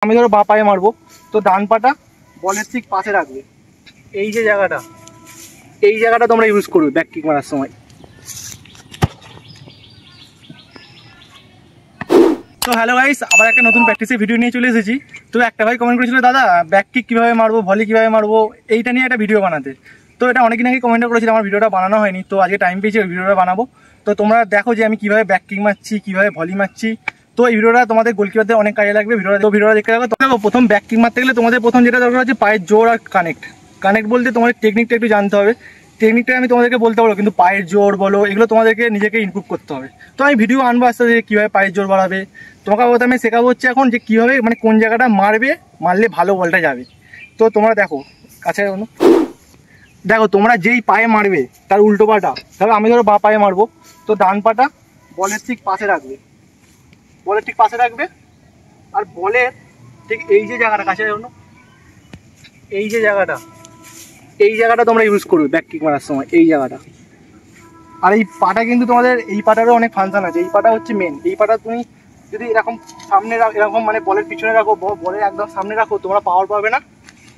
আমি ধরো বা পায়ে মারবো, তো ডান পাটা বলের ঠিক পাশে রাখবে। এই যে জায়গাটা, এই জায়গাটা তোমরা ইউজ করবে ব্যাক কিক মারার সময়। তো হ্যালো গাইস, আবার একটা নতুন প্র্যাকটিসের ভিডিও নিয়ে চলে এসেছি। তো একটা ভাই কমেন্ট করেছিল, দাদা ব্যাক কিক কীভাবে মারবো, ভলি কীভাবে মারবো, এইটা নিয়ে একটা ভিডিও বানাতে। তো এটা অনেকদিন আগে কমেন্ট করেছিল, আমার ভিডিওটা বানানো হয়নি, তো আজকে টাইম পেয়েছি ওই ভিডিওটা বানাবো। তো তোমরা দেখো যে আমি কীভাবে ব্যাক কিক মারছি, কীভাবে ভলি মারছি। তো এই ভিডিওটা তোমাদের গোলকিপারদের অনেক কাজে লাগবে। ভিডিওটা দেখতে থাকো। দেখো, প্রথম ব্যাক কিক মারতে গেলে তোমাদের প্রথম যেটা দরকার হচ্ছে পায়ের জোর আর কানেক্ট বলতে তোমাদের টেকনিকটা একটু জানতে হবে। টেকনিকটা আমি তোমাদেরকে বলতে পারবো, কিন্তু পায়ের জোর বলো এগুলো তোমাদেরকে নিজেকে ইমপ্রুভ করতে হবে। তো আমি ভিডিও আনবো আস্তে আস্তে কীভাবে পায়ের জোর বাড়াবে। তোমাকে প্রথমে শেখাবো হচ্ছে এখন যে কীভাবে মানে কোন জায়গাটা মারলে ভালো বলটা যাবে। তো তোমরা দেখো কাছে দেখো, তোমরা যেই পায়ে মারবে তার উল্টো পাটা, ধরো আমি ধরো বা পায়ে মারবো, তো ডান পাটা বলের ঠিক পাশে রাখবে, আর বলের ঠিক এই যে জায়গাটা কাছে এই জায়গাটা তোমরা ইউজ করবে ব্যাক কিক মারার সময়, এই জায়গাটা। আর এই পাটা কিন্তু তোমাদের এই পাটারও অনেক ফাংশন আছে। এই পাটা হচ্ছে মেন। এই পাটা তুমি যদি এরকম সামনে এরকম মানে বলের পিছনে রাখো, বলের একদম সামনে রাখো, তোমরা পাওয়ার পাবে না।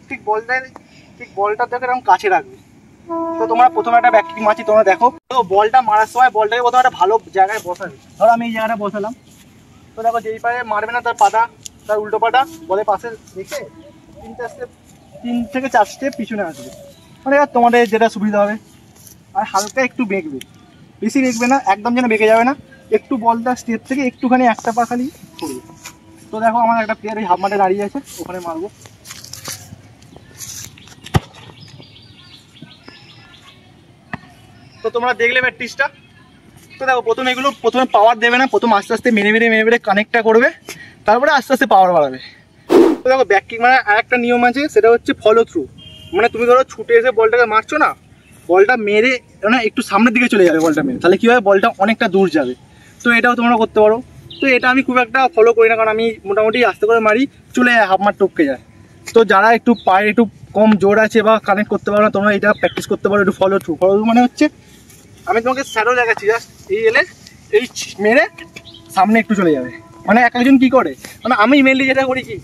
ঠিক বলটা দেখো এরকম কাছে রাখবে। তো তোমরা প্রথমে একটা ব্যাক কিক মারছি, তোমরা দেখো। তো বলটা মারার সময় বলটাকে প্রথমে একটা ভালো জায়গায় বসাবে। ধরো আমি এই জায়গাটা বসালাম। তো দেখো যেই পায়ে মারবে না তার উল্টো পাটা বলের পাশে রেখে 3 থেকে 4 স্টেপ পিছনে আসবে, মানে তোমাদের যেটা সুবিধা হবে। আর হালকা একটু বেঁকবে, বেশি বেঁকবে না, একদম যেন বেঁকে যাবে না। একটু বলটা স্টেপ থেকে একটুখানি একটা পা খালি করবে। তো দেখো আমার একটা প্লেয়ার এই হাফ মাঠে দাঁড়িয়ে আছে, ওখানে মারবো। তো তোমরা দেখলে প্র্যাকটিসটা। তো দেখো প্রথমে পাওয়ার দেবে না, প্রথম আস্তে আস্তে মেরে কানেক্টটা করবে, তারপরে আস্তে আস্তে পাওয়ার বাড়াবে। তো দেখো ব্যাক কিক মানে আর একটা নিয়ম আছে, সেটা হচ্ছে ফলো থ্রু। মানে তুমি ধরো ছুটে এসে বলটাকে মারছো না, বলটা মেরে না একটু সামনের দিকে চলে যাবে বলটা মেরে, তাহলে কী হবে বলটা অনেকটা দূর যাবে। তো এটাও তোমরা করতে পারো। তো এটা আমি খুব একটা ফলো করি না, কারণ আমি মোটামুটি আস্তে করে মারি, চলে যায় হাফ মার টপকে যায়। তো যারা একটু পায়ে একটু কম জোর আছে বা কানেক্ট করতে পারো না, তোমরা এটা প্র্যাকটিস করতে পারো একটু ফলো থ্রু মানে হচ্ছে আমি তোমাকে শ্যাডো দেখাচ্ছি, জাস্ট এই মেরে সামনে একটু চলে যাবে। মানে এক একজন কী করে, মানে আমি মেনলি যেটা করি কি,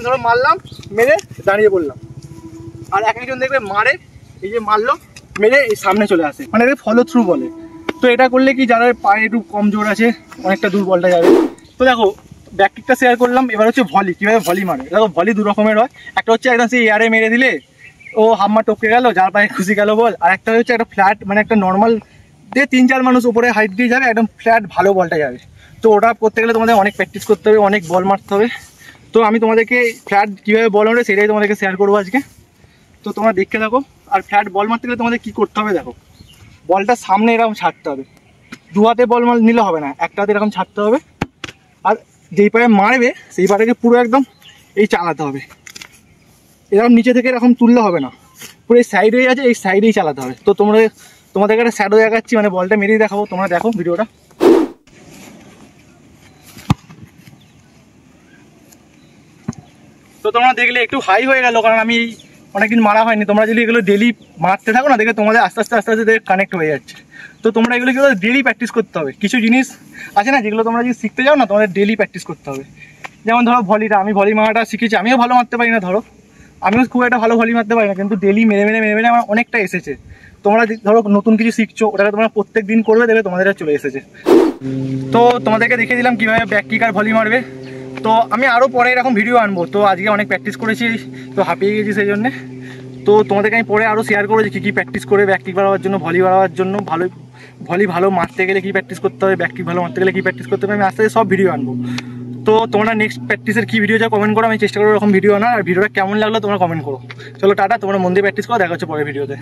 ধরো মারলাম, মেরে দাঁড়িয়ে পড়লাম। আর এক একজন দেখবে মারে, এই যে মারলো মেরে এই সামনে চলে আসে, মানে এটা ফলো থ্রু বলে। তো এটা করলে কি যারা পায়ে একটু কম জোর আছে অনেকটা দূর বলটা যাবে। তো দেখো ব্যাক কিকটা শেয়ার করলাম। এবার হচ্ছে ভলি, কীভাবে ভলি মারে। দেখো ভলি দু রকমের হয়। একটা হচ্ছে একদম সেই এয়ারে মেরে দিলে ও হাম্মার টপকে গেল, যার পায়ে খুশি গেল বল। আর একটা হচ্ছে একটা ফ্ল্যাট, মানে একটা নর্মাল দিয়ে 3-4 মানুষ উপরে হাইট দিয়ে যাবে, একদম ফ্ল্যাট ভালো বলটা যাবে। তো ওটা করতে গেলে তোমাদের অনেক প্র্যাকটিস করতে হবে, অনেক বল মারতে হবে। তো আমি তোমাদেরকে ফ্ল্যাট কীভাবে বল মারে সেটাই তোমাদেরকে শেয়ার করবো আজকে। তো তোমরা দেখতে থাকো। আর ফ্ল্যাট বল মারতে গেলে তোমাদের কী করতে হবে দেখো, বলটা সামনে এরকম ছাড়তে হবে। 2 হাতে বল নিলে হবে না, একটা হাতে এরকম ছাড়তে হবে। আর যেই পায়ে মারবে সেই পাটাকে পুরো একদম এই চালাতে হবে, এরকম নিচে থেকে এরকম তুললে হবে না, পুরো এই সাইড হয়ে আছে, এই সাইডেই চালাতে হবে। তো তোমাদেরকে একটা শ্যাডো দেখাচ্ছি, মানে বলটা মেরেই দেখাবো, তোমরা দেখো ভিডিওটা। তো তোমরা দেখলে একটু হাই হয়ে গেল, কারণ আমি অনেকদিন মারা হয়নি। তোমরা যদি এগুলো ডেলি মারতে থাকো না, দেখে তোমাদের আস্তে আস্তে দেখে কানেক্ট হয়ে যাচ্ছে। তো তোমরা এগুলো ডেলি প্র্যাকটিস করতে হবে। কিছু জিনিস আছে না যেগুলো তোমরা যদি শিখতে যাও না, তোমাদের ডেলি প্র্যাকটিস করতে হবে। যেমন ধরো ভলিটা, আমি ভলি মারাটা শিখেছি, আমিও ভালো মারতে পারি না, আমিও খুব একটা ভালো ভলি মারতে পারি না, কিন্তু ডেলি মেরে আমার অনেকটা এসেছে। তোমরা ধরো নতুন কিছু শিখছো, ওটাকে তোমরা প্রত্যেক দিন করবে, দেখবে তোমাদের চলে এসেছে। তো তোমাদেরকে দেখিয়ে দিলাম কীভাবে ব্যাক কিক আর ভলি মারবে। তো আমি আরও পরে এরকম ভিডিও আনবো। তো আজকে অনেক প্র্যাকটিস করেছি, তো হাঁপিয়ে গেছি সেই জন্যে। তো তোমাদেরকে আমি পরে আরও শেয়ার করবো যে কী প্র্যাকটিস করে ব্যাক কিক বাড়াবার জন্য, ভলি বাড়াবার জন্য, ভলি ভালো মারতে গেলে কী প্র্যাকটিস করতে হবে, ব্যাক কিক ভালো মারতে গেলে কী প্র্যাকটিস করতে হবে, আমি আস্তে আস্তে সব ভিডিও আনবো। তো তোমরা নেক্সট প্র্যাকটিসের কী ভিডিও চাও কমেন্ট করো, আমি চেষ্টা করবো এরকম ভিডিও আনার। আর ভিডিওটা কেমন লাগলো তোমরা কমেন্ট করো। চলো টাটা, তোমরা মন দিয়ে প্র্যাকটিস করো, দেখা হচ্ছে পরের ভিডিওতে।